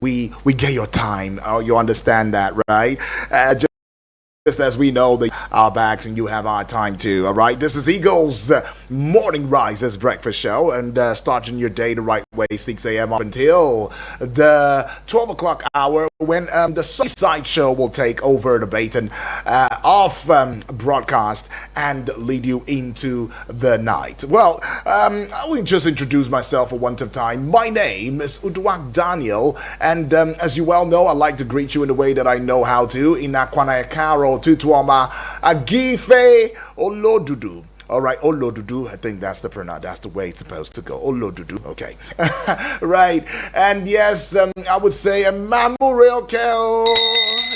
we get your time. You understand that, right? Just as we know that our backs and you have our time too. All right, this is Eagles Morning Rises Breakfast Show, and starting your day the right way, 6 a.m. up until the 12 o'clock hour, when the Sunnyside Show will take over the baton of broadcast and lead you into the night. Well, I will just introduce myself for one time. My name is Uduak Daniel, and as you well know, I like to greet you in the way that I know how to. Inakwana Karo Tutuama Agife Olodudu. All right, Olodudu. I think that's the way it's supposed to go. Olodudu. Okay. Right. And yes, I would say a Mamurel Kel.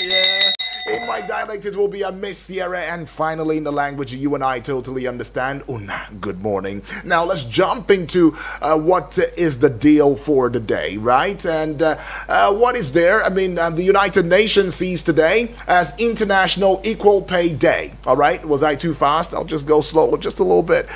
Yeah. In my dialect, it will be a Miss Sierra, and finally in the language you and I totally understand, Una. Good morning. Now let's jump into what is the deal for the day, right? And what is there? I mean, the United Nations sees today as International Equal Pay Day. All right, was I too fast? I'll just go slow just a little bit.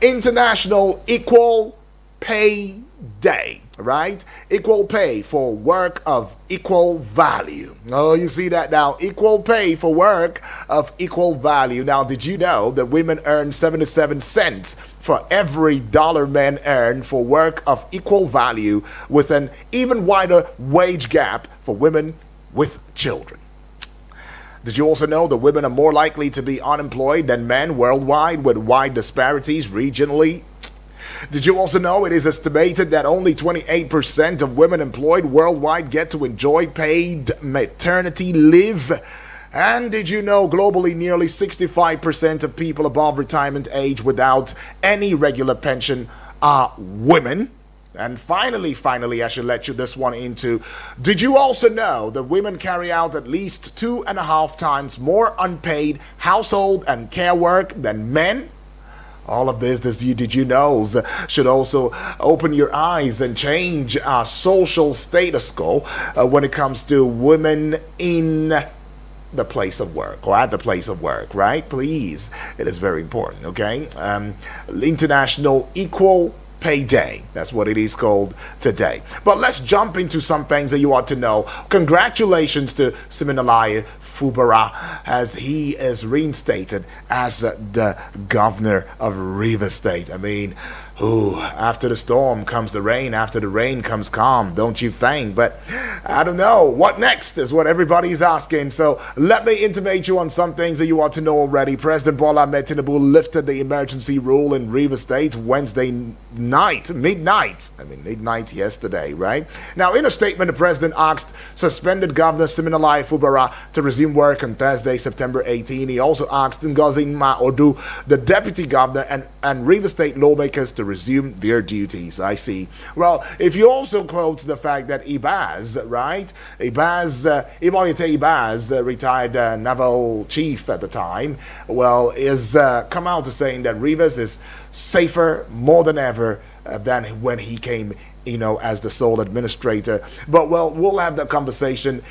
International Equal Pay Day. Right? Equal pay for work of equal value. Oh, you see that now? Equal pay for work of equal value. Now, did you know that women earn 77 cents for every dollar men earn for work of equal value, with an even wider wage gap for women with children? Did you also know that women are more likely to be unemployed than men worldwide, with wide disparities regionally? Did you also know it is estimated that only 28% of women employed worldwide get to enjoy paid maternity leave? And did you know globally nearly 65% of people above retirement age without any regular pension are women? And finally, I should let you this one into. Did you also know that women carry out at least 2.5 times more unpaid household and care work than men? All of this did you know, should also open your eyes and change our social status quo when it comes to women in the place of work, or at the place of work, right? Please, it is very important, okay? International Equal Pay Day. That's what it is called today. But let's jump into some things that you ought to know. Congratulations to Siminalayi Fubara, as he is reinstated as the governor of Rivers State. I mean, after the storm comes the rain, after the rain comes calm, don't you think? But I don't know. What next is what everybody's asking. So let me intimate you on some things that you ought to know already. President Bola Ahmed Tinubu lifted the emergency rule in Rivers State Wednesday midnight yesterday, right? Now, in a statement, the president asked suspended Governor Siminalayi Fubara to resume work on Thursday, September 18. He also asked Ngozi Odu, the deputy governor, and Rivers State lawmakers to resume their duties. I see. Well, if you also quote the fact that Ibaz, right? Imoyete Ibaz, retired naval chief at the time, well, is come out to saying that Rivers is safer more than ever than when he came as the sole administrator. But well, we'll have that conversation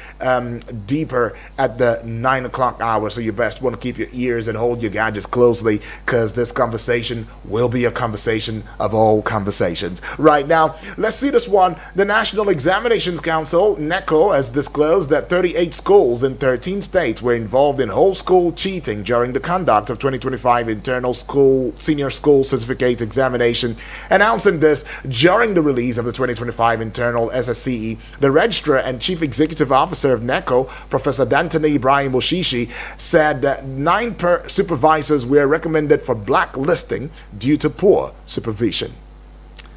deeper at the 9 o'clock hour, so you best want to keep your ears and hold your gadgets closely, because this conversation will be a conversation of all conversations. Right now, let's see this one. The National Examinations Council, NECO, has disclosed that 38 schools in 13 states were involved in whole school cheating during the conduct of 2025 internal senior school certificate examination. Announcing this during the release of the 2025 internal SSCE, the Registrar and Chief Executive Officer of NECO, Professor Dantani Ibrahim Oshishi, said that 9 supervisors were recommended for blacklisting due to poor supervision.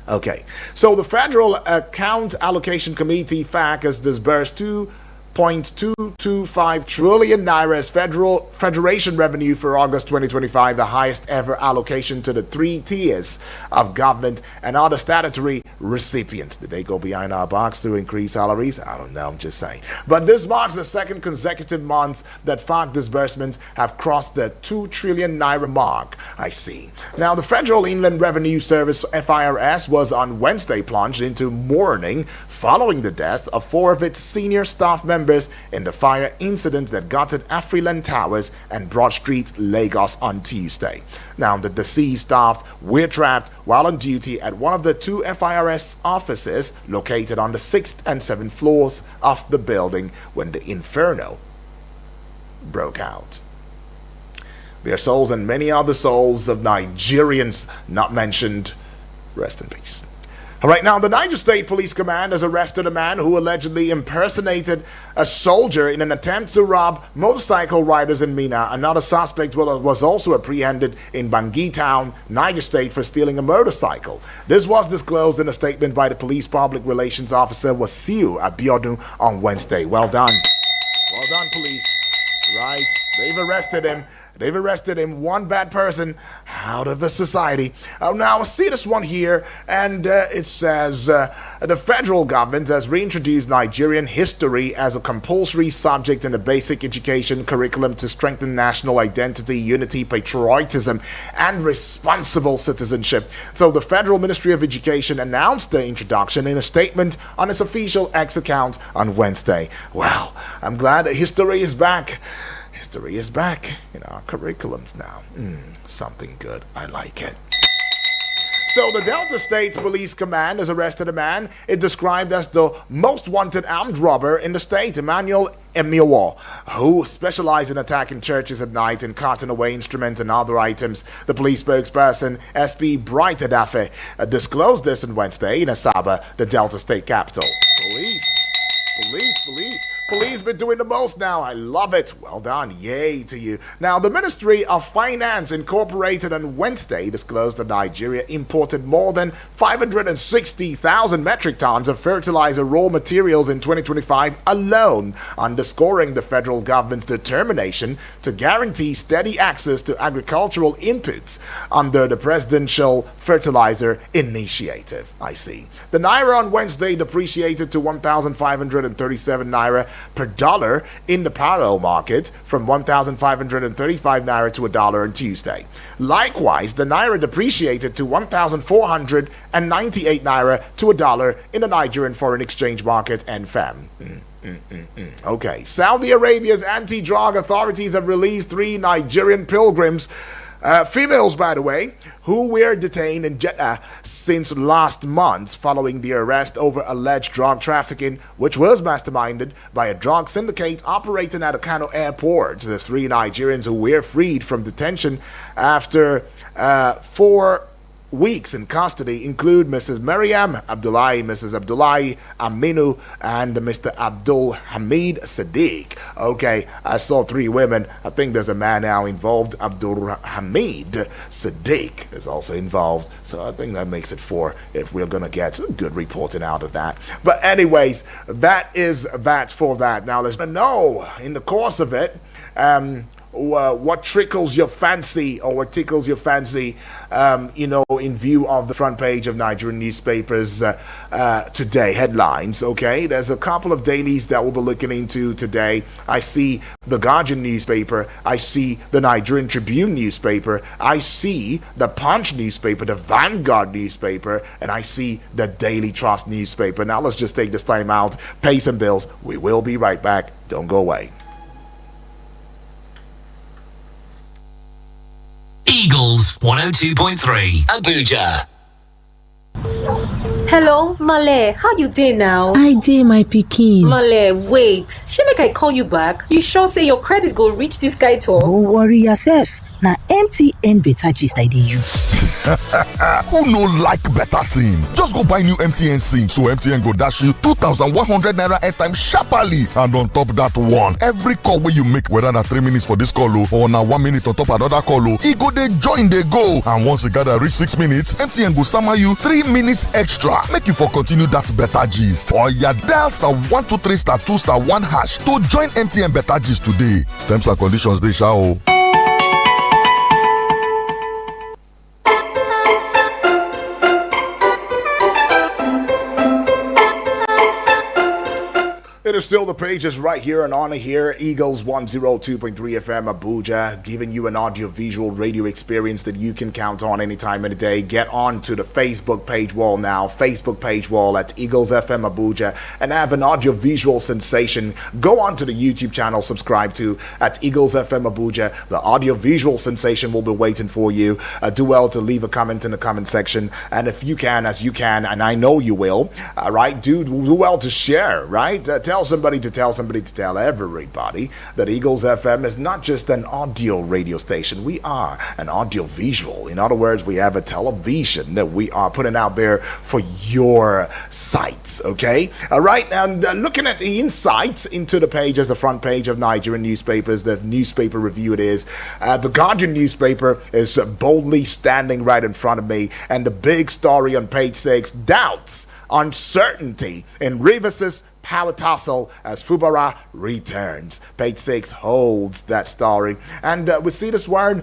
Okay, so the Federal Account Allocation Committee, FAC, has disbursed 2.225 trillion naira as federation revenue for August 2025, the highest ever allocation to the 3 tiers of government and other statutory recipients. Did they go behind our box to increase salaries? I don't know, I'm just saying. But this marks the second consecutive month that FAC disbursements have crossed the 2 trillion naira mark. I see. Now, the Federal Inland Revenue Service, FIRS, was on Wednesday plunged into mourning following the death of 4 of its senior staff members members in the fire incident that gutted Afriland Towers and Broad Street, Lagos on Tuesday. Now, the deceased staff were trapped while on duty at one of the two FIRS offices located on the 6th and 7th floors of the building when the inferno broke out. Their souls and many other souls of Nigerians not mentioned, rest in peace. All right, now the Niger State Police Command has arrested a man who allegedly impersonated a soldier in an attempt to rob motorcycle riders in Mina. Another suspect was also apprehended in Bangui Town, Niger State, for stealing a motorcycle. This was disclosed in a statement by the police public relations officer Wasiu Abiodun on Wednesday. Well done. Well done, police. Right, they've arrested him. They've arrested him, one bad person out of the society. Now, see this one here, and it says, the federal government has reintroduced Nigerian history as a compulsory subject in the basic education curriculum to strengthen national identity, unity, patriotism, and responsible citizenship. So the Federal Ministry of Education announced the introduction in a statement on its official X account on Wednesday. Well, I'm glad that history is back. History is back in our curriculums now. Something good. I like it. So the Delta State Police Command has arrested a man it described as the most wanted armed robber in the state, Emmanuel Emiwa, who specialized in attacking churches at night and carting away instruments and other items. The police spokesperson, SP Bright Adafe, disclosed this on Wednesday in Asaba, the Delta State capital. Police been doing the most now. I love it. Well done. Yay to you. Now, the Ministry of Finance Incorporated on Wednesday disclosed that Nigeria imported more than 560,000 metric tons of fertilizer raw materials in 2025 alone, underscoring the federal government's determination to guarantee steady access to agricultural inputs under the Presidential Fertilizer Initiative. I see. The Naira on Wednesday depreciated to 1,537 Naira per dollar in the parallel market from 1,535 Naira to a dollar on Tuesday. Likewise, the Naira depreciated to 1,498 Naira to a dollar in the Nigerian foreign exchange market and FAM. Okay, Saudi Arabia's anti-drug authorities have released 3 Nigerian pilgrims, females, by the way, who were detained in Jeddah since last month following the arrest over alleged drug trafficking, which was masterminded by a drug syndicate operating at a Kano airport. The 3 Nigerians who were freed from detention after 4 weeks in custody include Mrs. Maryam Abdullahi, Mrs. Abdullahi Aminu, and Mr. Abdul Hamid Sadiq. Okay, I saw 3 women. I think there's a man now involved. Abdul Hamid Sadiq is also involved. So I think that makes it 4 if we're going to get good reporting out of that. But anyways, that is that for that. Now let's know in the course of it, what tickles your fancy, or what tickles your fancy, in view of the front page of Nigerian newspapers today, headlines, okay? There's a couple of dailies that we'll be looking into today. I see the Guardian newspaper, I see the Nigerian Tribune newspaper, I see the Punch newspaper, the Vanguard newspaper, and I see the Daily Trust newspaper. Now let's just take this time out, pay some bills. We will be right back. Don't go away. Eagles 102.3 Abuja. Hello, Male. How you dey now? I dey, my pikin. Male, wait. Shey make I call you back? You sure say your credit go reach this guy talk? Don't worry yourself. Na MTN Better Gist I dey use. Who no like better thing? Just go buy new MTN SIM so MTN go dash you 2,100 Naira airtime sharply, and on top that one, every call wey you make, whether na 3 minutes for this call or na 1 minute on top another call, e go dey join dey go, and once you gather reach 6 minutes, MTN go sama you 3 minutes extra. Make you for continue that better gist. Or ya dial *123*2*1# to join MTN Better Gist today. Terms and conditions dey sha o. It is still the pages right here and on here. Eagles 102.3 FM Abuja, giving you an audio-visual radio experience that you can count on anytime, any day. Get on to the Facebook page wall now. Facebook page wall at Eagles FM Abuja, and have an audio-visual sensation. Go on to the YouTube channel, subscribe to at Eagles FM Abuja. The audio-visual sensation will be waiting for you. Do well to leave a comment in the comment section, and if you can, as you can, and I know you will, right? Do well to share, right? Tell somebody to tell somebody to tell everybody that Eagles FM is not just an audio radio station. We are an audio visual. In other words, we have a television that we are putting out there for your sights, okay? All right, and looking at the insights into the pages, the front page of Nigerian newspapers, the newspaper review it is. The Guardian newspaper is boldly standing right in front of me, and the big story on page 6, doubts, uncertainty in Rivers' power tussle as Fubara returns. Page 6 holds that story. And we see this one,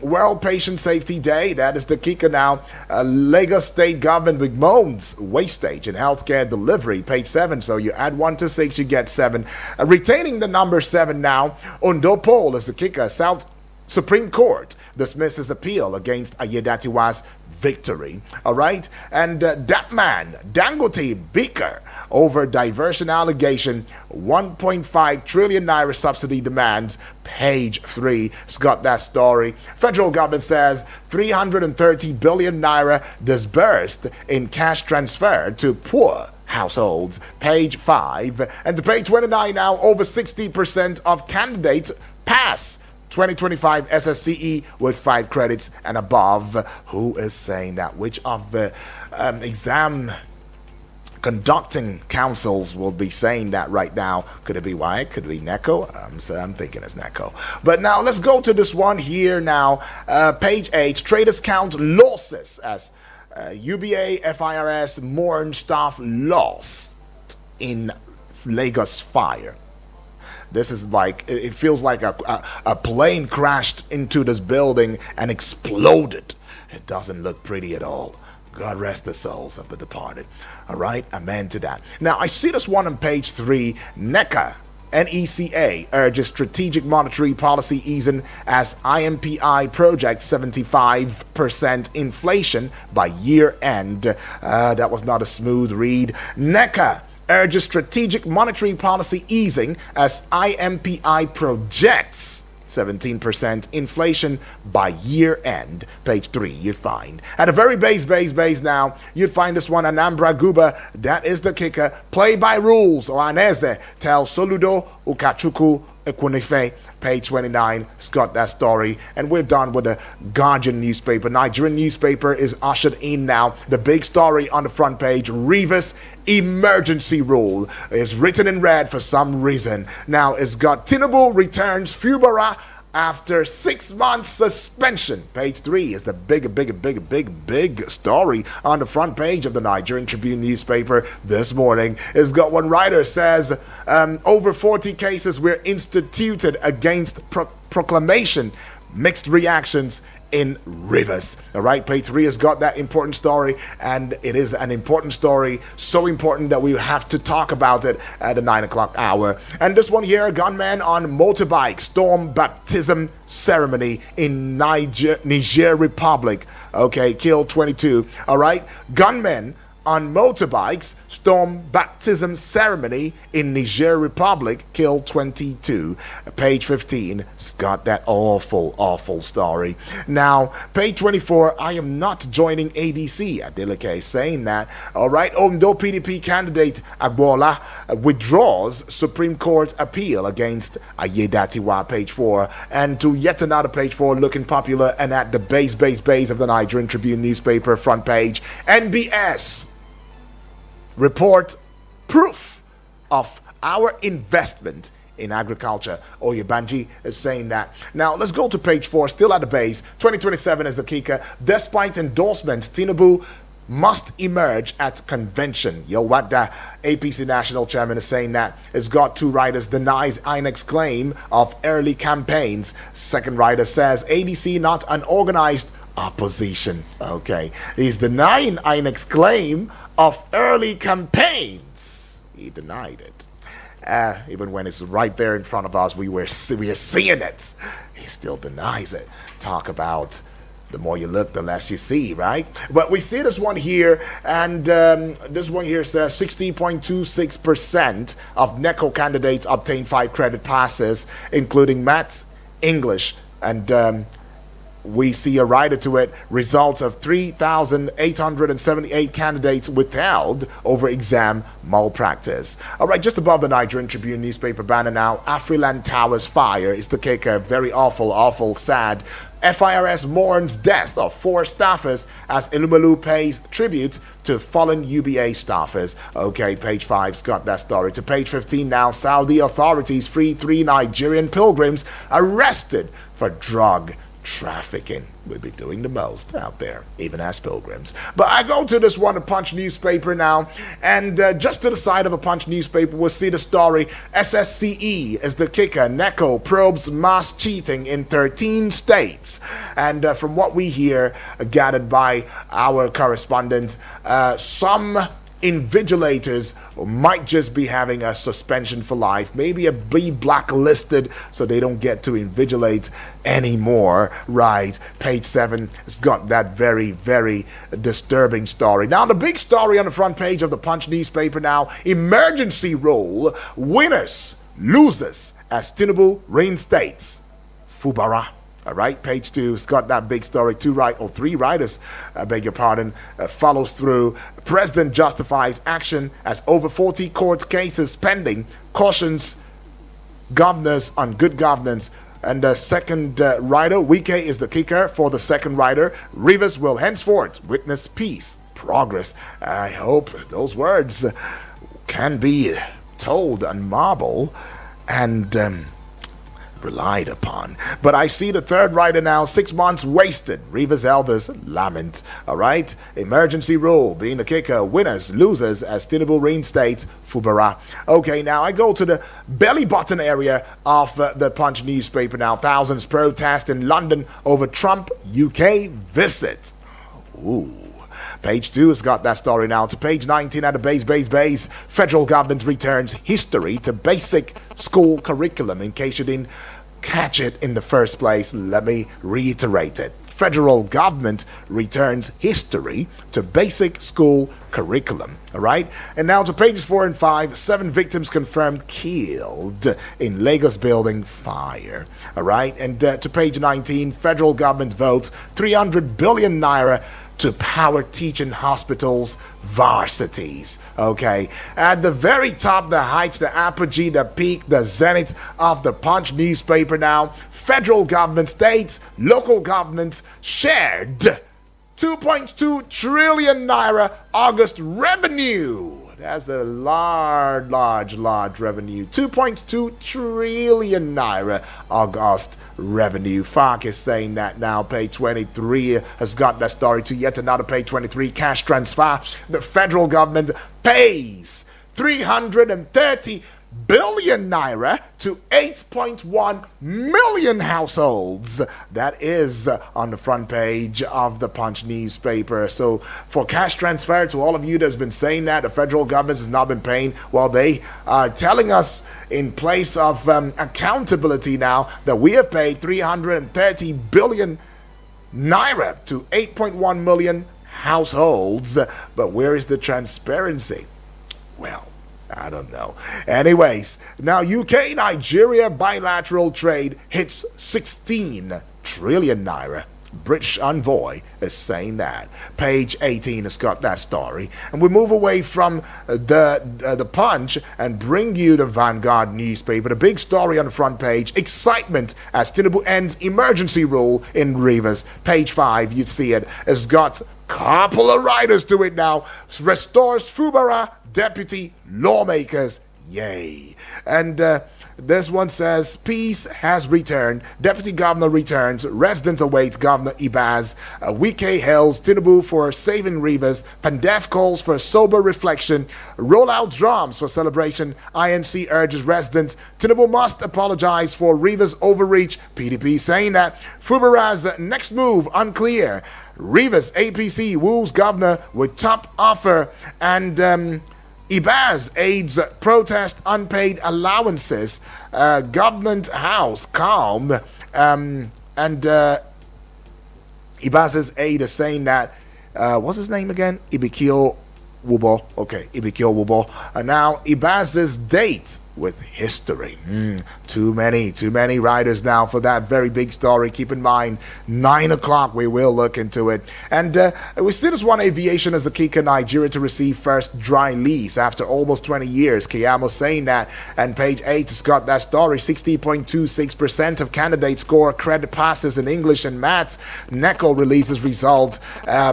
World Patient Safety Day. That is the kicker now. Lagos State government bemoans wastage in healthcare delivery. Page 7. So you add 1 to 6, you get 7. Retaining the number 7 now. Ondo Poll is the kicker. South Supreme Court dismisses appeal against Ayedatiwa's victory. All right. And that man, Dangote Beaker, over diversion allegation, 1.5 trillion naira subsidy demands. Page 3 has got that story. Federal government says 330 billion naira disbursed in cash transfer to poor households. Page 5. And to page 29 now, over 60% of candidates pass 2025 SSCE with 5 credits and above. Who is saying that? Which of the exam conducting councils will be saying that right now? Could it be WIAC? Could it be NECO? So I'm thinking it's NECO. But now let's go to this one here now. Page 8, traders count losses as UBA FIRS mourn staff lost in Lagos fire. This is like, it feels like a plane crashed into this building and exploded. It doesn't look pretty at all. God rest the souls of the departed. All right, amen to that. Now, I see this one on page 3. NECA urges strategic monetary policy easing as IMPI projects 75% inflation by year end. That was not a smooth read. NECA urges strategic monetary policy easing as IMPI projects 17% inflation by year end. Page 3, you'd find. At a very base now, you'd find this one, Anambra Guba. That is the kicker. Play by rules. Ohaneze tells Soludo Ukachukwu Ekwunife. Page 29, it's got that story. And we're done with the Guardian newspaper. Nigerian newspaper is ushered in now. The big story on the front page, Rivers emergency rule, is written in red for some reason. Now it's got Tinubu returns Fubara after 6 months suspension. Page 3 is the big story on the front page of the Nigerian Tribune newspaper this morning. It's got one writer says over 40 cases were instituted against proclamation. Mixed reactions in Rivers. All right, page 3 has got that important story, and it is an important story, so important that we have to talk about it at the 9 o'clock hour. And this one here, gunman on motorbike storm baptism ceremony in Niger Republic. Okay, killed 22. All right, gunmen on motorbikes storm baptism ceremony in Niger Republic, killed 22. Page 15 has got that awful story. Now, page 24, I am not joining ADC. Adeleke saying that. All right, Ondo PDP candidate Agbola withdraws Supreme Court appeal against Ayedatiwa. Page 4. And to yet another page 4 looking popular and at the base of the Nigerian Tribune newspaper front page. NBS report proof of our investment in agriculture. Oyebanji is saying that. Now, let's go to page 4, still at the base. 2027 is the kicker. Despite endorsement, Tinubu must emerge at convention. Yowada, APC national chairman, is saying that. It's got 2 writers, denies INEC's claim of early campaigns. Second writer says ADC not an organized opposition. Okay, he's denying INEC's claim of early campaigns. He denied it. Even when it's right there in front of us, we are seeing it. He still denies it. Talk about the more you look, the less you see, right? But we see this one here, and this one here says 60.26% of NECO candidates obtain 5 credit passes, including maths, English, and we see a rider to it. Results of 3,878 candidates withheld over exam malpractice. All right, just above the Nigerian Tribune newspaper banner now, Afriland Towers fire is the kicker. Very awful, sad. FIRS mourns death of 4 staffers as Ilumelu pays tribute to fallen UBA staffers. Okay, page 5's got that story. To page 15 now, Saudi authorities free 3 Nigerian pilgrims arrested for drug trafficking. We'll be doing the most out there, even as pilgrims. But I go to this one, a Punch newspaper now, and just to the side of a Punch newspaper, we'll see the story. SSCE is the kicker. NECO probes mass cheating in 13 states. And from what we hear, gathered by our correspondent, some invigilators might just be having a suspension for life, maybe be blacklisted so they don't get to invigilate anymore, right? Page 7 has got that very disturbing story. Now, the big story on the front page of the Punch newspaper now, emergency rule, winners, losers as Tinubu reinstates Fubara. All right, page 2, it's got that big story. 3 riders, I beg your pardon, follows through. President justifies action as over 40 court cases pending, cautions governors on good governance. And the second rider, Wike is the kicker for the second rider. Rivers will henceforth witness peace, progress. I hope those words can be told on marble and relied upon. But I see the third rider now, 6 months wasted. Rivers elders lament. All right, emergency rule being the kicker. Winners, losers as Tinubu reinstates Fubara. Okay, now I go to the belly button area of the Punch newspaper now. Thousands protest in London over Trump UK visit. Ooh. Page 2 has got that story now. To page 19 at the base. Federal government returns history to basic school curriculum. In case you didn't catch it in the first place, let me reiterate it. Federal government returns history to basic school curriculum. All right. And now to pages 4 and 5, 7 victims confirmed killed in Lagos building fire. All right. And to page 19, federal government votes 300 billion naira to power teaching hospitals, varsities. Okay, at the very top, the heights, the apogee, the peak, the zenith of the Punch newspaper now, federal government, states, local governments shared 2.2 trillion naira August revenue. That's a large revenue. 2.2 trillion naira August revenue. FARC is saying that now. Page 23 has got that story to yet another page 23. Cash transfer. The federal government pays 330 billion naira to 8.1 million households. That is on the front page of the Punch newspaper. So for cash transfer, to all of you that's been saying that the federal government has not been paying, well, they are telling us in place of accountability now that we have paid 330 billion naira to 8.1 million households. But where is the transparency? Well, I don't know. Anyways, now UK-Nigeria bilateral trade hits 16 trillion naira. British envoy is saying that. Page 18 has got that story. And we move away from the Punch and bring you the Vanguard newspaper. The big story on the front page, excitement as Tinubu ends emergency rule in Rivers. Page 5, you'd see it. It's got couple of writers to it now. Restores Fubara deputy lawmakers. Yay. And this one says, peace has returned. Deputy governor returns. Residents await Governor Ibaz. Wike hails Tinubu for saving Rivers. Pandef calls for sober reflection. Roll out drums for celebration. INC urges residents. Tinubu must apologize for Rivers' overreach. PDP saying that. Fubara's next move unclear. Rivers APC woos governor with top offer. And Ibaz aids protest unpaid allowances. Government house calm. And Ibaz's aide is saying that, what's his name again? Ibikio Wubo. Okay, Ibikio Wubo. And now Ibaz's date with history. Too many writers now for that very big story. Keep in mind, 9 o'clock, we will look into it. And we see this one aviation as the Kika Nigeria to receive first dry lease after almost 20 years. Kiyamo saying that. And page 8 has got that story. 60.26% of candidates score credit passes in English and maths. NECO releases results,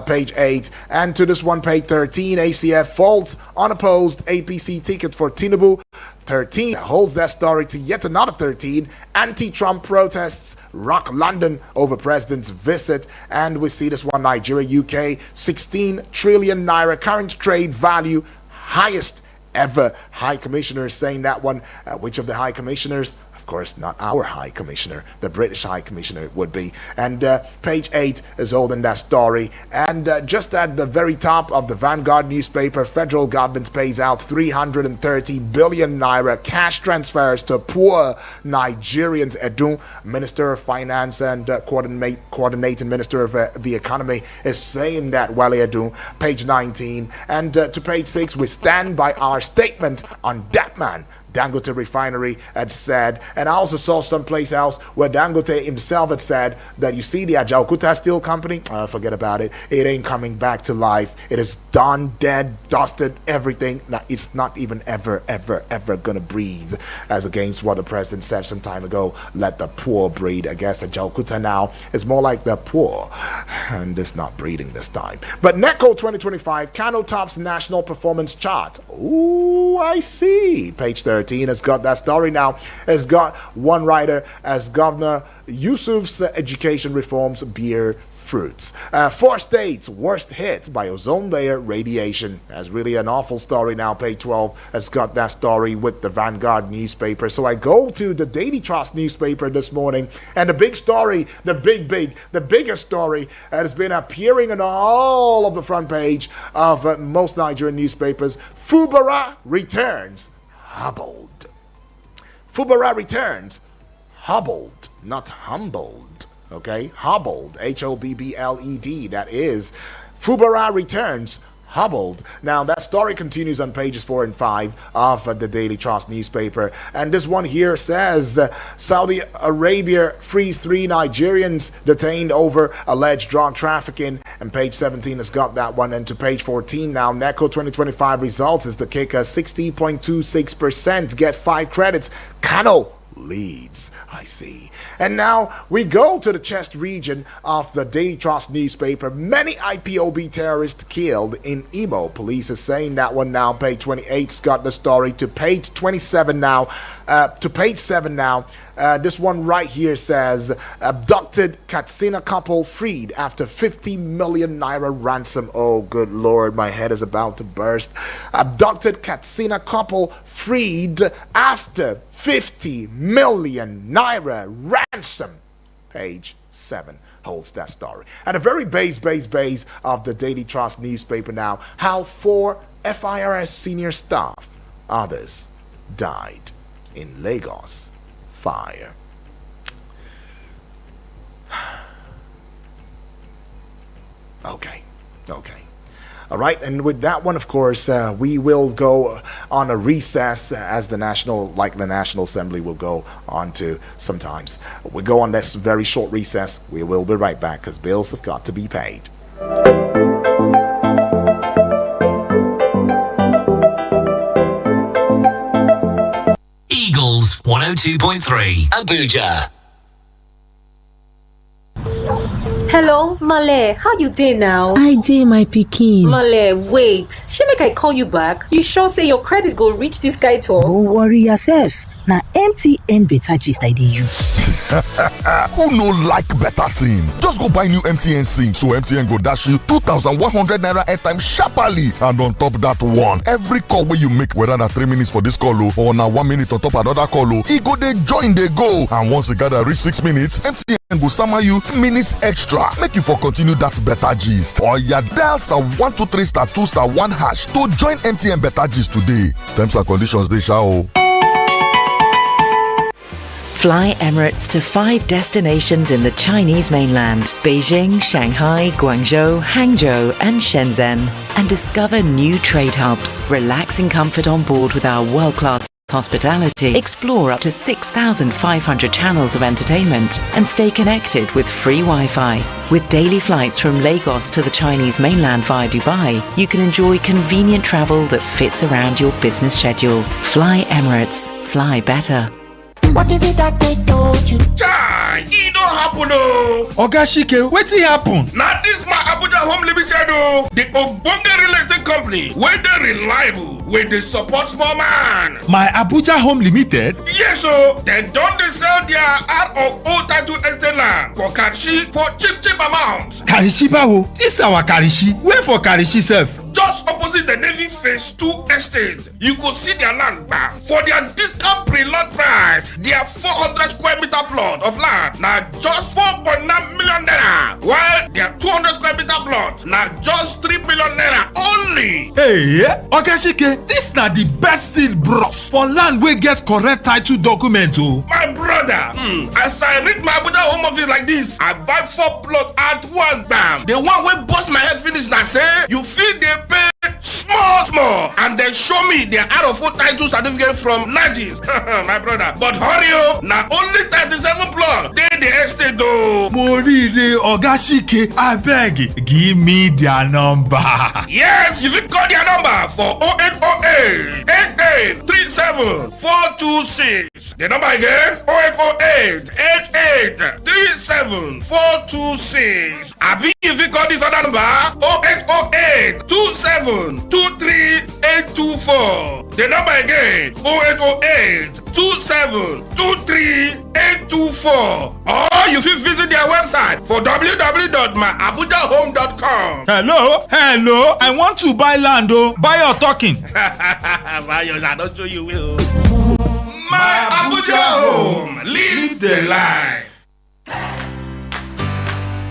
page 8. And to this one, page 13, ACF folds unopposed APC ticket for Tinubu. 13 holds that story to yet another 13. Anti-Trump protests rock London over president's visit. And we see this one, Nigeria, UK, 16 trillion naira current trade value, highest ever. High Commissioner is saying that one. Which of the High Commissioners? Of course, not our High Commissioner, the British High Commissioner it would be. And page 8 is holding that story. And just at the very top of the Vanguard newspaper, federal government pays out 330 billion naira cash transfers to poor Nigerians. Edun, Minister of Finance and coordinating Minister of the Economy, is saying that. Wale Edun, page 19. And to page 6, we stand by our statement on that man. Dangote Refinery had said, and I also saw someplace else where Dangote himself had said that, you see, the Ajaokuta Steel Company, forget about it. It ain't coming back to life. It is done, dead, dusted, everything. Now, it's not even ever gonna breathe, as against what the president said some time ago. Let the poor breed. I guess Ajaokuta now is more like the poor, and it's not breeding this time. But NECO 2025, Kano tops national performance chart. Ooh, I see. Page 13 has got that story now. Has got one writer as Governor Yusuf's education reforms bear fruits. 4 states worst hit by ozone layer radiation. That's really an awful story now. Page 12 has got that story with the Vanguard newspaper. So I go to the Daily Trust newspaper this morning, and the big story, the biggest story has been appearing on all of the front page of most Nigerian newspapers. Fubara returns hobbled. Fubara returns hobbled, not humbled. Okay, hobbled, H-O-B-B-L-E-D. That is, Fubara returns hobbled. Now, that story continues on pages 4 and 5 of the Daily Trust newspaper. And this one here says, Saudi Arabia frees 3 Nigerians detained over alleged drug trafficking. And page 17 has got that one. And to page 14 now, NECO 2025 results is the kicker. 60.26% get 5 credits. Kano leads, I see. And now we go to the chest region of the Daily Trust newspaper. Many IPOB terrorists killed in Imo. Police is saying that one now. Page 28's got the story. To page 27 now. To page 7 now. This one right here says, abducted Katsina couple freed after 50 million naira ransom. Oh, good Lord, my head is about to burst. Abducted Katsina couple freed after 50 million naira ransom. Page 7 holds that story. At the very base of the Daily Trust newspaper now, how 4 FIRS senior staff, others, died in Lagos fire. Okay. All right, and with that one, of course, we will go on a recess as the National Assembly will go on to sometimes. We'll go on this very short recess. We will be right back because bills have got to be paid. Eagles 102.3 Abuja. Hello, Male. How you doing now? I dey my pikin. Male, wait. She make I call you back. You sure say your credit go reach this guy talk? No worry yourself. Na MTN better gist I dey use. Who no like better thing? Just go buy new MTN SIM so MTN go dash you 2,100 naira airtime sharply, and on top that one, every call wey you make, whether na 3 minutes for this call or na 1 minute on top another call, e go dey join dey go, and once you gather reach 6 minutes, MTN go sama you minutes extra make you for continue that better gist. Oya, dial *123*2*1# # to join MTN Better Gist today. Terms and conditions dey sha o. Fly Emirates to 5 destinations in the Chinese mainland: Beijing, Shanghai, Guangzhou, Hangzhou, and Shenzhen, and discover new trade hubs. Relax in comfort on board with our world-class hospitality. Explore up to 6,500 channels of entertainment and stay connected with free Wi-Fi. With daily flights from Lagos to the Chinese mainland via Dubai, you can enjoy convenient travel that fits around your business schedule. Fly Emirates. Fly better. What is it that they told you? Chai, it don't happen oh. Oga Shike, wetin happen? Now this my Abuja Home Limited oh. The ogbonge real estate company wey dey reliable, wey dey support small man. My Abuja Home Limited? Yes oh, dem don dey sell their out of old title estate land for Karishi for cheap amounts. Karishi bawo? This our Karishi. Where for Karishi sef? Just opposite the Navy Phase 2 estate. You go see their land back for their discount pre-lot price. Their 400 square meter plot of land now just 4.9 million naira, while their 200 square meter plot now just 3 million naira only. Hey, Oga Shike, this na the best deal bros for land wey get correct title document oh. My brother, as I read my Abuja home office like this, I buy 4 plots at one bam. The one wey bust my head finish now say you feel they pay small and then show me their out of old title certificate from Najis. My brother, but hurry oh, now only 37 plots dey the estate oh. Morire, Oga Shike, abeg give me their number. Yes, you fit call their number for 0808 8837 426. The number again 0808 8837 426. Abi you fit call this other number 0808 27 23824. The number again 0808 27 23824. Or you fit visit their website for www.myabujahome.com. Hello, I want to buy land oh. Buy or talking? Buy yours, I don't show you will. My Abuja Home, live the life.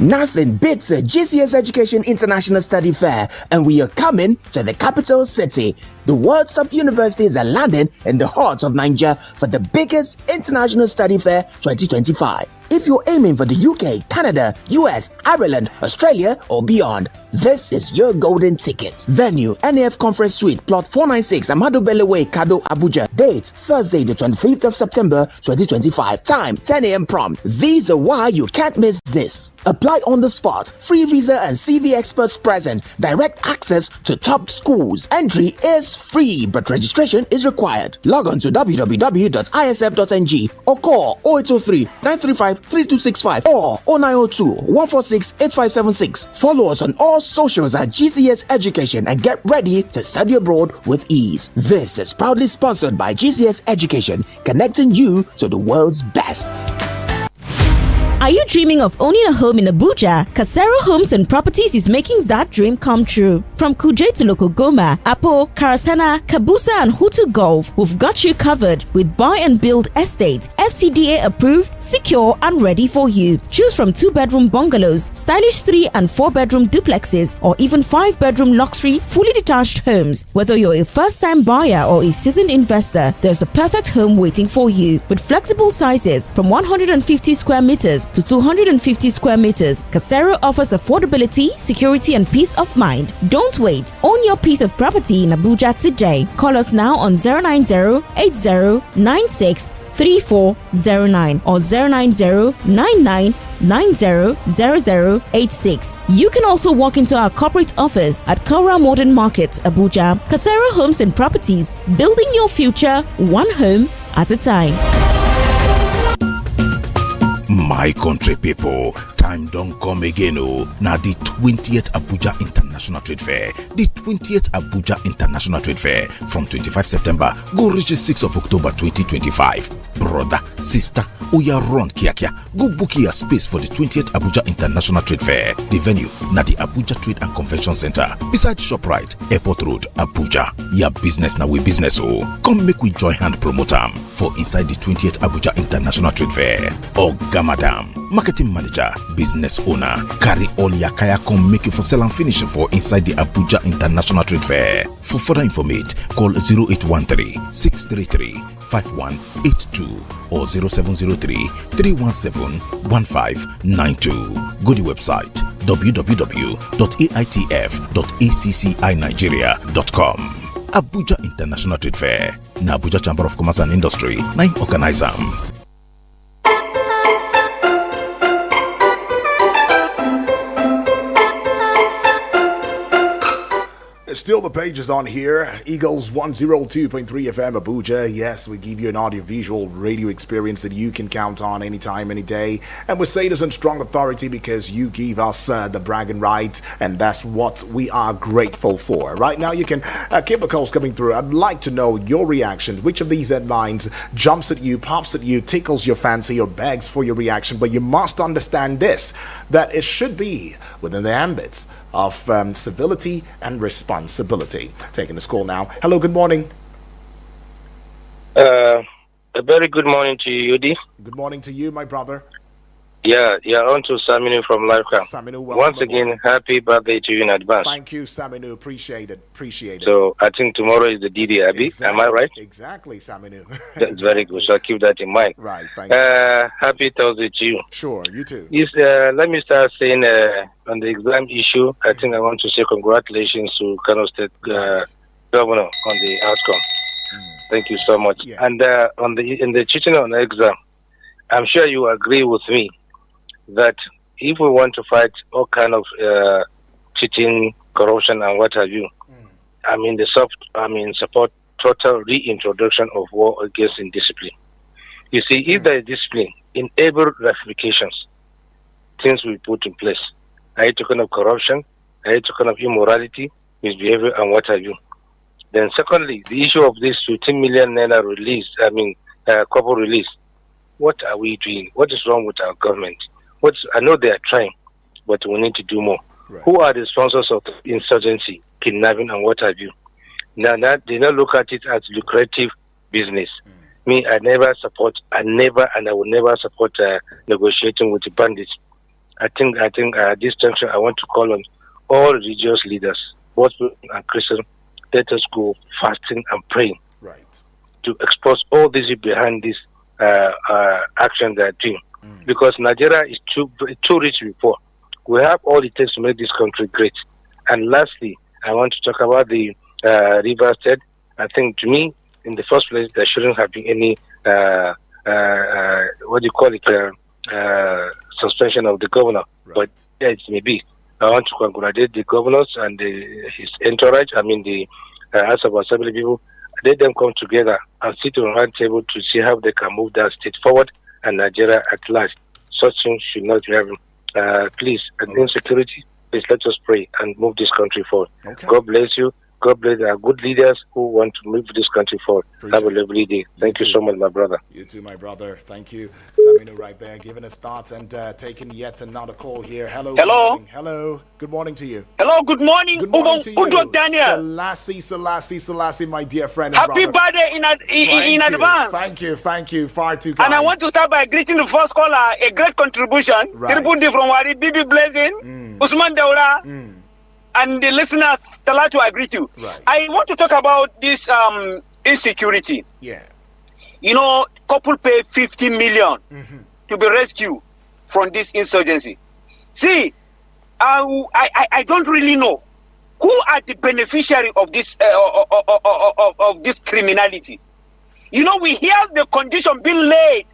Nothing beats a GCS Education International Study Fair, and we are coming to the capital city. The world's top universities are landing in the heart of Nigeria for the biggest international study fair 2025. If you're aiming for the UK, Canada, US, Ireland, Australia, or beyond, this is your golden ticket. Venue, NAF Conference Suite, Plot 496, Amadu Bello Way, Kado, Abuja. Date, Thursday, the 25th of September, 2025. Time, 10 a.m. prompt. These are why you can't miss this. Apply on the spot. Free visa and CV experts present. Direct access to top schools. Entry is free, but registration is required. Log on to www.isf.ng or call 0803 935 3265 or 0902 146 8576. Follow us on all socials at GCS Education and get ready to study abroad with ease. This is proudly sponsored by GCS Education, connecting you to the world's best. Are you dreaming of owning a home in Abuja? Kasero Homes and Properties is making that dream come true. From Kuje to Lokogoma, Apo, Karasana, Kabusa and Hutu Golf, we've got you covered with buy and build estate, FCDA approved, secure and ready for you. Choose from 2-bedroom bungalows, stylish 3 and 4-bedroom duplexes, or even 5-bedroom luxury, fully detached homes. Whether you're a first-time buyer or a seasoned investor, there's a perfect home waiting for you. With flexible sizes from 150 square meters to 250 square meters, Kasero offers affordability, security, and peace of mind. Don't wait. Own your piece of property in Abuja today. Call us now on 090-8096-3409 or 090-9990-0086. You can also walk into our corporate office at Kaura Modern Market, Abuja. Kasero Homes and Properties, building your future one home at a time. My country people, time don't come again oh. Now the 20th Abuja International Trade Fair. The 20th Abuja International Trade Fair from 25 September go reach the 6th of October 2025. Brother, sister, oya run kiakia. Go book your space for the 20th Abuja International Trade Fair. The venue na the Abuja Trade and Convention Center beside ShopRite, Airport Road, Abuja. Your business na we business oh. Come make we join hand promote am for inside the 20th Abuja International Trade Fair. Oga Madam, marketing manager, business owner, carry all your kaya come make you for sell and finish for inside the Abuja International Trade Fair. For further information, call 0813-633-5182 or 0703-317-1592. Go to the website www.aitf.accinigeria.com. Abuja International Trade Fair. Na Abuja Chamber of Commerce and Industry. Na organize am. Still the pages on here. Eagles 102.3 FM Abuja. Yes, we give you an audio-visual radio experience that you can count on anytime, any day. And we say this on strong authority because you give us the bragging rights, and that's what we are grateful for. Right now, you can keep the calls coming through. I'd like to know your reactions. Which of these headlines jumps at you, pops at you, tickles your fancy, or begs for your reaction? But you must understand this, that it should be within the ambits of civility and responsibility. Taking this call now. Hello, good morning. A very good morning to you, Yudi. Good morning to you, my brother. Yeah, on to Saminu from Lifecam. Saminu, once again, happy birthday to you in advance. Thank you, Saminu. Appreciate it. So, I think tomorrow is the D-Day, Abi. Exactly. Am I right? Exactly, Saminu. That's very good. So, I'll keep that in mind. Right, thanks. Happy Thursday to you. Sure, you too. Yes, let me start saying on the exam issue, I think I want to say congratulations to Kano State Governor on the outcome. Thank you so much. Yeah. And in the cheating on the exam, I'm sure you agree with me that if we want to fight all kind of cheating, corruption, and what have you, support total reintroduction of war against indiscipline. You see, if there is discipline, enable ramifications, things we put in place. Are you talking of corruption? Are you talking of immorality, misbehavior, and what have you? Then secondly, the issue of this 15 million naira release, couple release. What are we doing? What is wrong with our government? I know they are trying, but we need to do more. Right. Who are the sponsors of insurgency, kidnapping, and what have you? Now, they don't look at it as lucrative business. Me, I never, and I will never support negotiating with the bandits. I think at this juncture, I want to call on all religious leaders, both and Christian, let us go fasting and praying, right, to expose all this behind this action they are doing. Because Nigeria is too rich before. We have all it takes to make this country great. And lastly, I want to talk about the River State. I think, to me, in the first place, there shouldn't have been any suspension of the governor. Right. But yeah, it may be. I want to congratulate the governors and his entourage. The House of Assembly people. Let them come together and sit on one table to see how they can move that state forward and Nigeria at large. Such things should not be happening. Please, against security, please let us pray and move this country forward. Okay. God bless you. God bless our good leaders who want to move this country forward. Have a lovely day. Thank you so much, my brother. You too, my brother. Thank you. Saminu right there, giving us thoughts and taking yet another call here. Hello. Hello. Hello. Good morning to you. Hello. Good morning. Good morning to you. Udo Daniel. Selassie, my dear friend. Happy birthday in advance. Thank you. Far too kind. And I want to start by greeting the first caller. A great contribution. Right. Triple D from Wari, Bibi Blazing, Usman Daura. And the listeners, Talatu, I greet you. Right. I want to talk about this insecurity. Yeah. Couple pay 50 million to be rescued from this insurgency. See, I don't really know who are the beneficiary of this of this criminality. We hear the condition being laid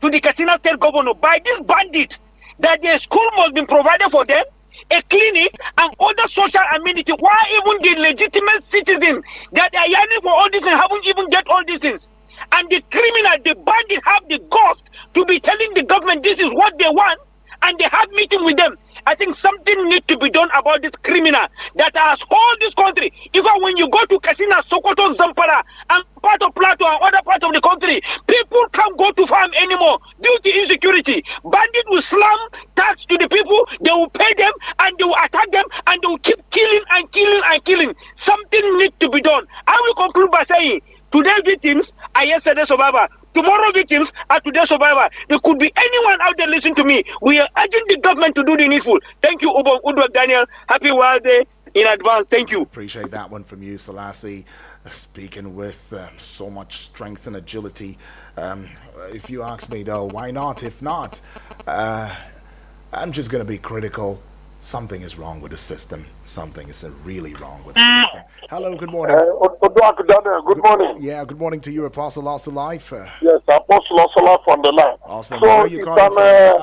to the Katsina State governor by this bandit that their school must be provided for them, a clinic, and other social amenity. Why even the legitimate citizens that are yearning for all this and haven't even get all this is? And the criminal, the bandit, have the ghost to be telling the government this is what they want, and they have meeting with them. I think something needs to be done about this criminal that has hold this country. Even when you go to Katsina, Sokoto, Zamfara, and part of Plateau and other parts of the country, people can't go to farm anymore due to insecurity. Bandits will slam tax to the people, they will pay them, and they will attack them, and they will keep killing and killing and killing. Something needs to be done. I will conclude by saying, today's victims are yesterday's survivors. Tomorrow victims are today's survivors. There could be anyone out there listening to me. We are urging the government to do the needful. Thank you, Udwak Daniel. Happy Wild Day in advance. Thank you. Appreciate that one from you, Selassie. Speaking with so much strength and agility. If you ask me, though, why not? If not, I'm just going to be critical. Something is wrong with the system. Something is really wrong with the system. Hello, good morning. Good morning. Yeah, good morning to you, Apostle Lost Life. Yes, Apostle Lost Life on the line. Awesome. So Where are you calling from?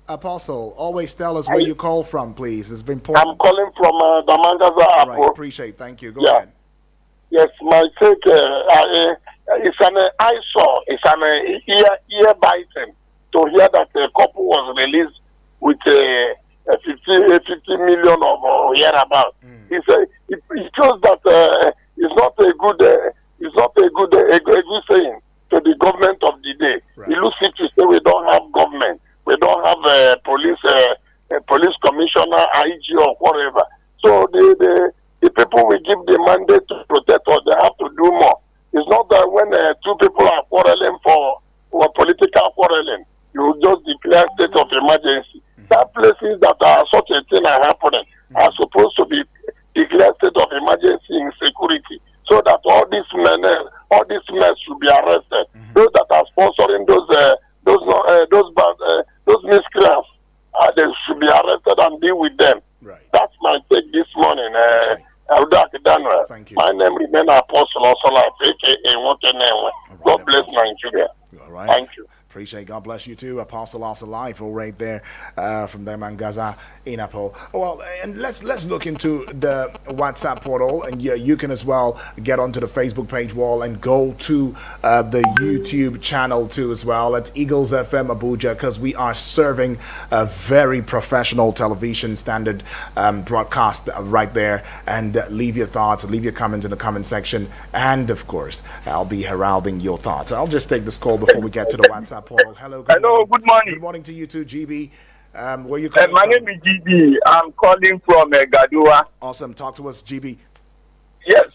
Apostle, always tell us where you call from, please. It's been important. I'm calling from Damangaza. All right, appreciate. Thank you. Go ahead. Yes, my take, it's an eyesore. It's an ear biting to hear that a couple was released with a 50 million or hereabout. It shows that it's not a good saying to the government of the day. Right. It looks like to say we don't have government, we don't have a police commissioner, IG or whatever. So the people we give the mandate to protect us, they have to do more. It's not that when two people are quarreling for political quarreling, you just declare state of emergency. That places that are such a thing are happening are supposed to be declared state of emergency in security, so that all these men should be arrested. Those that are sponsoring those miscreants, they should be arrested and deal with them. Right. That's my take this morning. Thank you. My name remains Apostle Osola, aka Wokenenwe. God bless Nigeria. All right. Thank you. Appreciate. God bless you too, Apostle Lost Life, all right there from Damangaza Inapo. Well, and let's look into the WhatsApp portal, and you can as well get onto the Facebook page wall and go to the YouTube channel too as well at Eagles FM Abuja, because we are serving a very professional television standard broadcast right there. And leave your thoughts, leave your comments in the comment section, and of course I'll be heralding your thoughts. I'll just take this call before we get to the WhatsApp portal. Hello, good morning. Good morning. Good morning to you too, GB. Where you calling my from? name is GB. I'm calling from Gadua. Awesome. Talk to us, GB. Yes.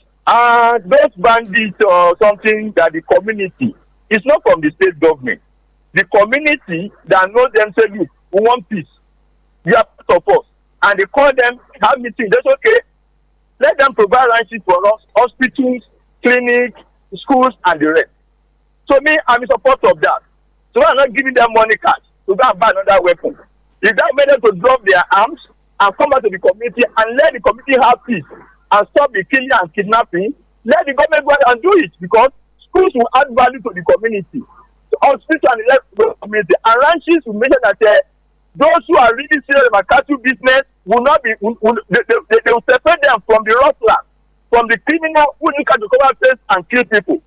Those bandits or something that the community, it's not from the state government. The community that knows themselves, we want peace. You are part of us. And they call them, have meetings. That's okay. Let them provide ranches for us, hospitals, clinics, schools, and the rest. So me, I'm in support of that. So I'm not giving them money cash to go and buy another weapon. If that made them to drop their arms and come back to the community and let the community have peace and stop the killing and kidnapping, let the government go and do it, because schools will add value to the community. The hospital and the community and ranches will make sure that those who are really serious about cattle business will not be, they will separate them from the rustlers, from the criminal who look at the cover face and kill people.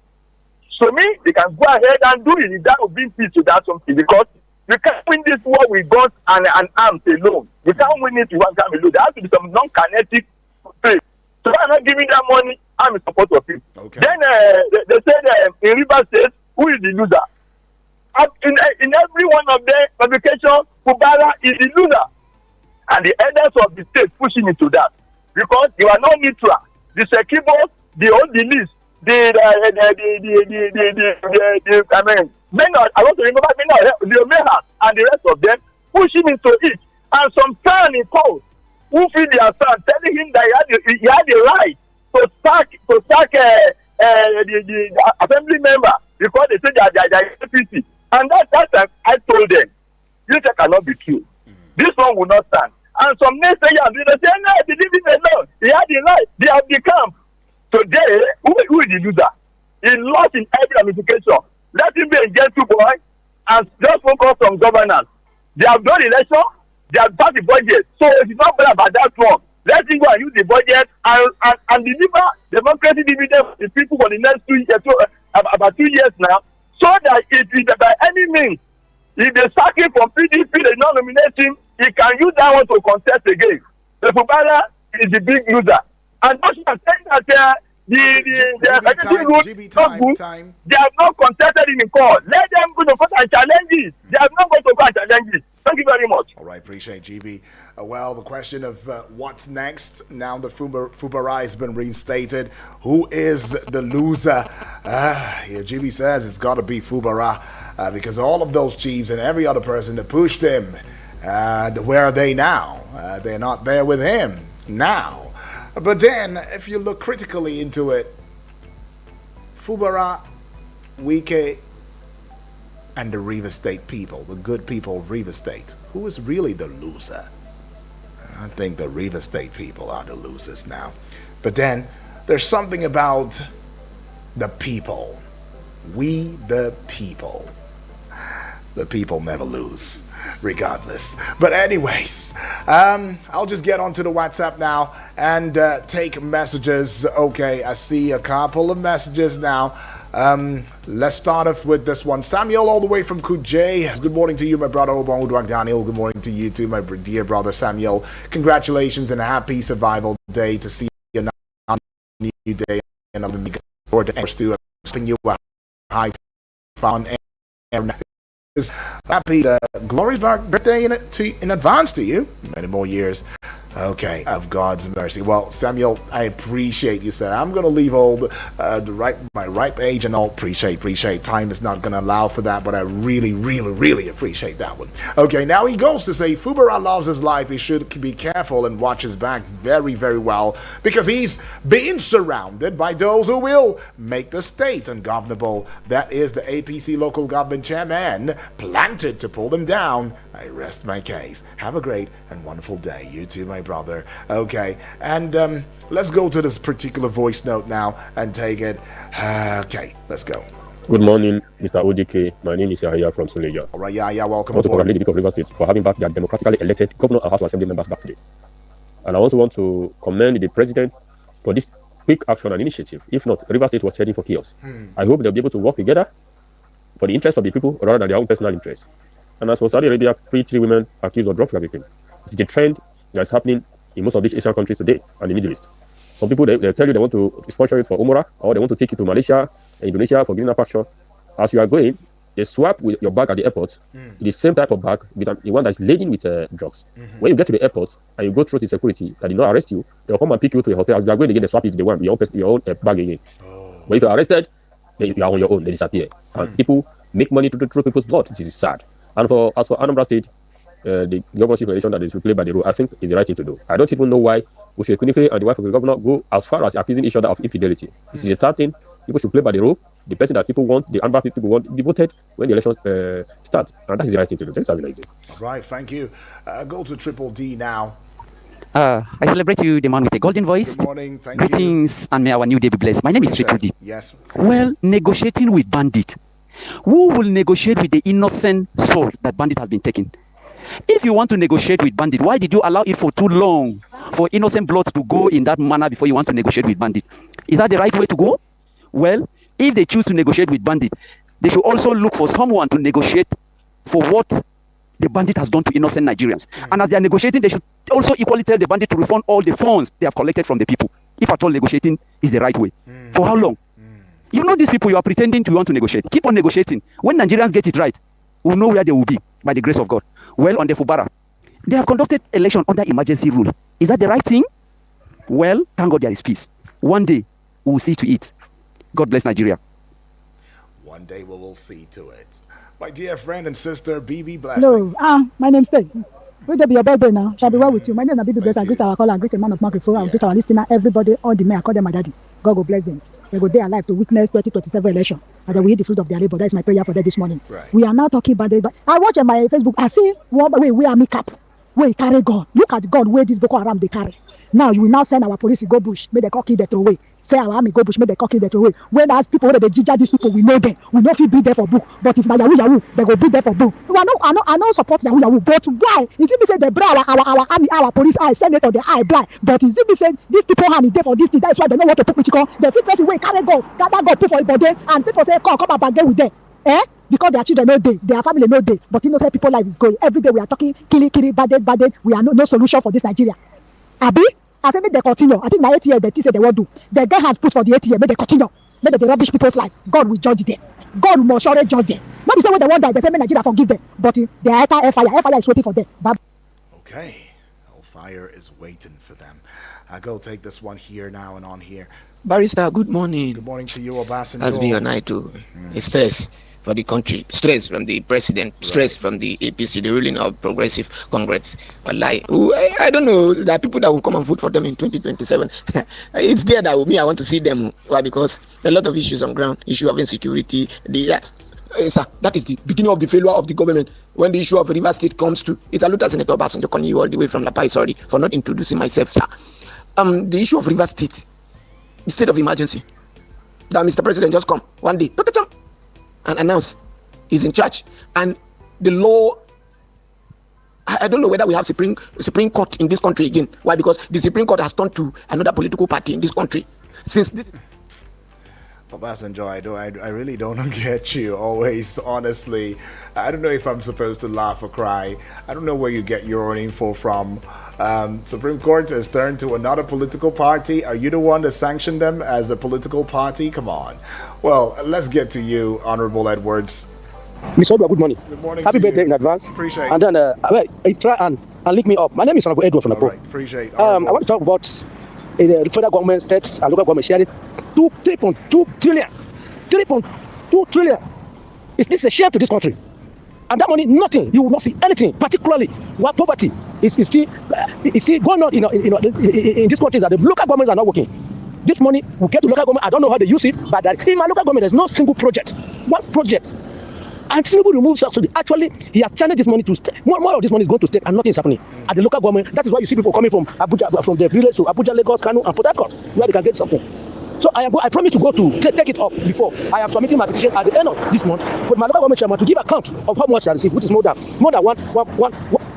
So me, they can go ahead and do it. That will bring peace to that something, because we can't win this war with guns and arms alone. We can't win it with one time alone. There has to be some non-kinetic play. So I'm not giving them money. I'm in support of it. Okay. Then they said in River State, who is the loser? In every one of their publications, Kubara is the loser. And the elders of the state pushing into that, because you are not neutral. The Sekibos, the old list, I want to remember the Omehas and the rest of them pushing into it. And some son in court who feel their son telling him that he had the right to sack the assembly member, because they say that they are APC. And that time I told them, this cannot be true. This one will not stand. And some naysayers, they say, no, they leave him alone. He had the right. They have the camp. Today, who is the loser? He lost in every ramification. Let him be a gentle boy and just focus on governance. They have done election, they have passed the budget. So if it's not bad about that one, let him go and use the budget and deliver democracy dividend to the people for the next 2 years, about 2 years now, so that it is by any means, if they sack him from PDP, they not nominate him, he can use that one to contest again. The Fubara is the big loser. And also saying that the executive rule is not good. They have not contested it in court. Let them go to court and challenge it. They have not gone to court and challenge it. Thank you very much. All right, appreciate GB. Well, the question of what's next, now the Fubara has been reinstated. Who is the loser? Here GB says it's got to be Fubara because all of those chiefs and every other person that pushed him, where are they now? They're not there with him now. But then, if you look critically into it, Fubara, Wike, and the Rivers State people, the good people of Rivers State, who is really the loser? I think the Rivers State people are the losers now. But then, there's something about the people. We the people. The people never lose, regardless. But anyways, I'll just get onto the WhatsApp now and take messages. Okay, I see a couple of messages now. Let's start off with this one. Samuel, all the way from Kuje. Good morning to you, my brother Obon Udwak Daniel. Good morning to you too, my dear brother Samuel. Congratulations and a happy survival day to see you on a new day and I'm forward to bring you a high fun and happy glorious birthday in advance to you. Many more years. Okay, of God's mercy. Well, Samuel, I appreciate you said I'm going to leave all my ripe age and all. Appreciate. Time is not going to allow for that, but I really appreciate that one. Okay, now he goes to say Fubara loves his life. He should be careful and watch his back very well because he's being surrounded by those who will make the state ungovernable. That is the APC local government chairman planted to pull him down. I rest my case. Have a great and wonderful day. You too, my brother. Okay, and let's go to this particular voice note now and take it. Okay, let's go. Good morning, Mr. ODK. My name is Yahya from Suleja. All right, Yahya, welcome I want to aboard. congratulate the people of Rivers State for having back their democratically elected governor and House of Assembly members back today. And I also want to commend the president for this quick action and initiative. If not, Rivers State was heading for chaos. I hope they'll be able to work together for the interest of the people rather than their own personal interests. And as for Saudi Arabia, 3 women accused of drug trafficking. It's the trend that's happening in most of these Asian countries today and the Middle East. Some people, they tell you they want to sponsor it for Umrah or they want to take you to Malaysia and Indonesia for greener pasture. As you are going, they swap with your bag at the airport, the same type of bag, with the one that's laden with drugs. When you get to the airport and you go through the security that did not arrest you, they'll come and pick you to a hotel. As you are going again, they swap it to the one with your own bag again. But if you're arrested, then you are on your own, they disappear. And people make money through people's blood. This is sad. And as for Anambra State, the governorship election that is replayed by the rule, I think is the right thing to do. I don't even know why Ushekunifere and the wife of the governor go as far as accusing each other of infidelity. This is a start thing. People should play by the rule. The person that people want, the Anambra people want, be voted when the elections start. And that is the right thing to do. Thanks, Aziz. Right, thank you. Go to Triple D now. I celebrate you, the man with a golden voice. Good morning, thank Greetings, and may our new day be blessed. My name is Triple D. Yes. Well, negotiating with bandit. Who will negotiate with the innocent soul that bandit has been taken? If you want to negotiate with bandit, why did you allow it for too long for innocent blood to go in that manner before you want to negotiate with bandit? Is that the right way to go? Well, if they choose to negotiate with bandit, they should also look for someone to negotiate for what the bandit has done to innocent Nigerians. And as they are negotiating, they should also equally tell the bandit to refund all the funds they have collected from the people, if at all negotiating is the right way. For how long? You know these people you are pretending to want to negotiate. Keep on negotiating. When Nigerians get it right, we'll know where they will be by the grace of God. Well, on the Fubara, they have conducted election under emergency rule. Is that the right thing? Well, thank God there is peace. One day, we will see to it. God bless Nigeria. One day we will see to it. My dear friend and sister, BB Blessing. Hello, my name's Steve. Will there be your birthday now? Shall be well with you. My name is BB Blessing. I greet our caller, I greet the man of microphone, I greet our listener, everybody, all the men, I call them my daddy. God will bless them. They go there alive to witness 2027 election. And they will eat the fruit of their labor. That is my prayer for them this morning. Right. We are now talking about it. But I watch on my Facebook. I see one way we are make up. Where he carry gun. Look at gun where this Boko Haram they carry. Now you will now send our police to go bush, make the cocky that throw away. Say our army go bush, make the cocky that throw away. When as people where they ginger these people, we know them. We know if you be there for book. But if na Yahoo, they go be there for book. I know support Yahoo. But why? Is it me say they bribe our army, our police eye, senator, the eye blind? But is it me say these people hand is there for this thing? That's why they don't want to put Michiko. The fit person way carry go, gather go put for a body, and people say come and bargain with them. Because their children no day, their family no day, but innocent people life is going. Every day we are talking kili, bad. We are no solution for this Nigeria. Abi, I said make they continue. I think na 8 years they say they won't do. They get hands put for the 8 years, make they continue. Make they rubbish people's life. God will judge them. God will most surely judge them. Not be say when they won't die, they say make Nigeria forgive them. But they are enter fire. Fire is waiting for them. Okay, fire is waiting for them. I go take this one here now and on here. Barrister, good morning. Good morning to you, Obasanjo. Has been your night too. It's stress for the country, stress from the president, stress from the APC, the ruling of Progressive Congress. But I don't know, there are people that will come and vote for them in 2027. It's there that I want to see them. Why? Because a lot of issues on ground, issue of insecurity. Sir, that is the beginning of the failure of the government. When the issue of River State comes to it, I look at Senator Obasanjo calling you all the way from La Paz. Sorry for not introducing myself, sir. The issue of River State, the state of emergency, that Mr. President just come one day and announce he's in charge, and the law. I don't know whether we have Supreme Court in this country again. Why? Because the Supreme Court has turned to another political party in this country since this. Obasanjo, I really don't get you always, honestly. I don't know if I'm supposed to laugh or cry. I don't know where you get your own info from. Supreme Court has turned to another political party. Are you the one that sanctioned them as a political party? Come on. Well, let's get to you, Honorable Edwards. Mr. Edward, good morning. Good morning. Happy birthday in advance. Appreciate it. And then try and link me up. My name is Honorable Edward from Napo. Right, appreciate it. I want to talk about the federal government, states, and local government sharing 3.2 trillion. 3.2 trillion. This is a share to this country. And that money, nothing. You will not see anything, particularly where poverty is still going on in this country, that the local governments are not working. This money will get to local government. I don't know how they use it, but in my local government, there's no single project. One project. And Tinubu removes subsidy. Actually, he has channeled this money to state. More of this money is going to state, and nothing is happening at the local government. That is why you see people coming from Abuja, from the village to Abuja, Lagos, Kano, and Port Harcourt, where they can get something. So I promise to go to take it up before. I am submitting my petition at the end of this month for my local government chairman to give account of how much I received, which is more than one.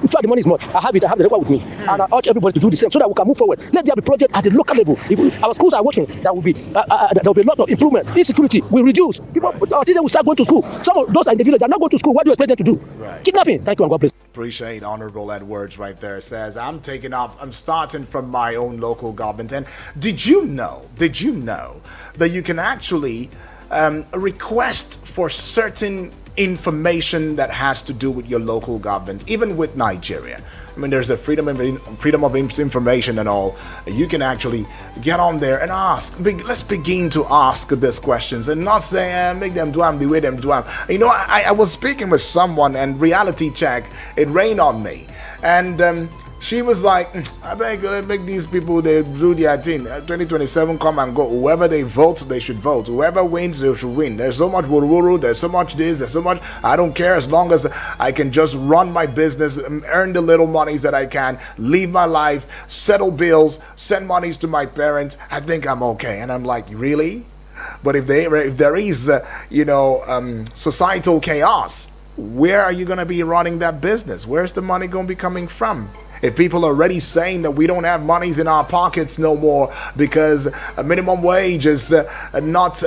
In fact, the money is much. I have it. I have the record with me, and I urge everybody to do the same so that we can move forward. Let there be project at the local level. If our schools are working, there will be a lot of improvement. Insecurity will reduce. People, our children will start going to school. Some of those are in the village are not going to school. What do you expect them to do? Right. Kidnapping. Thank you and God bless. Appreciate Honorable Edwards right there. Says I'm starting from my own local government. And did you know that you can actually request for certain information that has to do with your local government, even with Nigeria? I mean, there's a freedom of information and all. You can actually get on there and ask. Let's begin to ask these questions and not say, make them do them the way them do them. You know, I was speaking with someone, and reality check, it rained on me. And she was like, I beg, make these people, they do their thing. 2027 come and go. Whoever they vote, they should vote. Whoever wins, they should win. There's so much wuru, there's so much this, there's so much. I don't care, as long as I can just run my business, earn the little monies that I can, live my life, settle bills, send monies to my parents. I think I'm okay. And I'm like, really? But if there is, societal chaos, where are you going to be running that business? Where's the money going to be coming from? If people are already saying that we don't have monies in our pockets no more because a minimum wage is not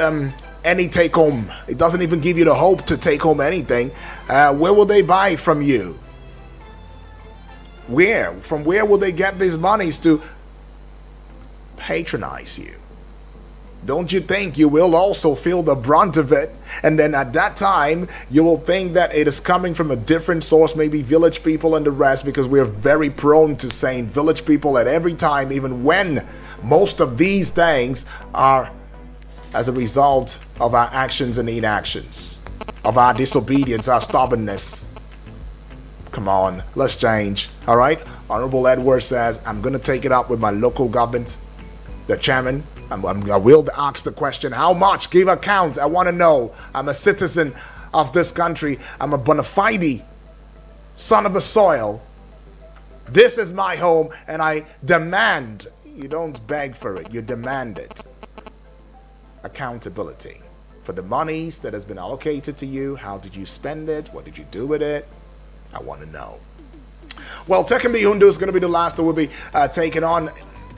any take home, it doesn't even give you the hope to take home anything, where will they buy from you? From where will they get these monies to patronize you? Don't you think you will also feel the brunt of it? And then at that time, you will think that it is coming from a different source, maybe village people and the rest, because we're very prone to saying village people at every time, even when most of these things are as a result of our actions and inactions, of our disobedience, our stubbornness. Come on, let's change. All right? Honorable Edwards says, I'm going to take it up with my local government, the chairman. I will ask the question, how much? Give account. I want to know. I'm a citizen of this country. I'm a bona fide son of the soil. This is my home, and I demand. You don't beg for it. You demand it. Accountability for the monies that has been allocated to you. How did you spend it? What did you do with it? I want to know. Well, Tekembi Hundu is going to be the last that will be taken on.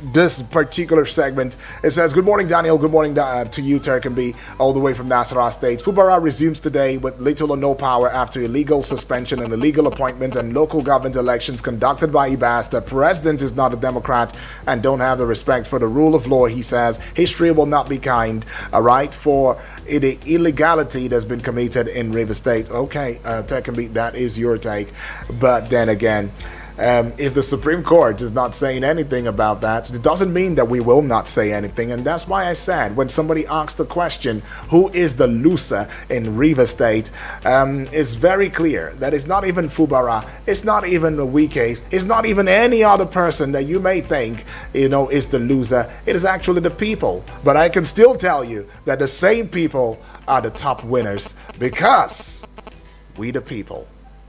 this particular segment. It says, good morning, Daniel. Good morning to you, Turkenby, all the way from Nasarawa State. Fubara resumes today with little or no power after illegal suspension and illegal appointment and local government elections conducted by IBAS. The president is not a Democrat and don't have the respect for the rule of law, he says. History will not be kind, all right, for the illegality that's been committed in River State. Okay, Turkenby, that is your take. But then again, if the Supreme Court is not saying anything about that, it doesn't mean that we will not say anything. And that's why I said, when somebody asks the question, who is the loser in River State, it's very clear that it's not even Fubara, it's not even the Wikes, it's not even any other person that you may think, is the loser. It is actually the people. But I can still tell you that the same people are the top winners, because we the people,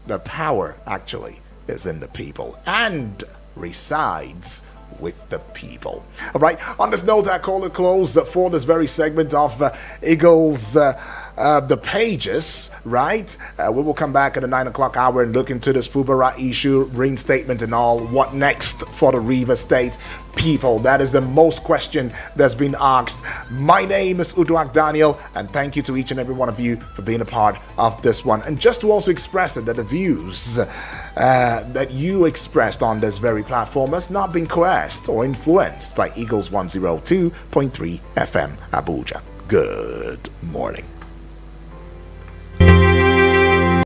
the power actually is in the people and resides with the people. All right, on this note, I call it close for this very segment of Eagles the Pages, right? We will come back at the 9 o'clock hour and look into this Fubara issue, reinstatement and all. What next for the River State people? That is the most question that's been asked. My name is Uduak Daniel, and thank you to each and every one of you for being a part of this one. And just to also express it, that the views that you expressed on this very platform has not been coerced or influenced by Eagles 102.3 FM Abuja. Good morning.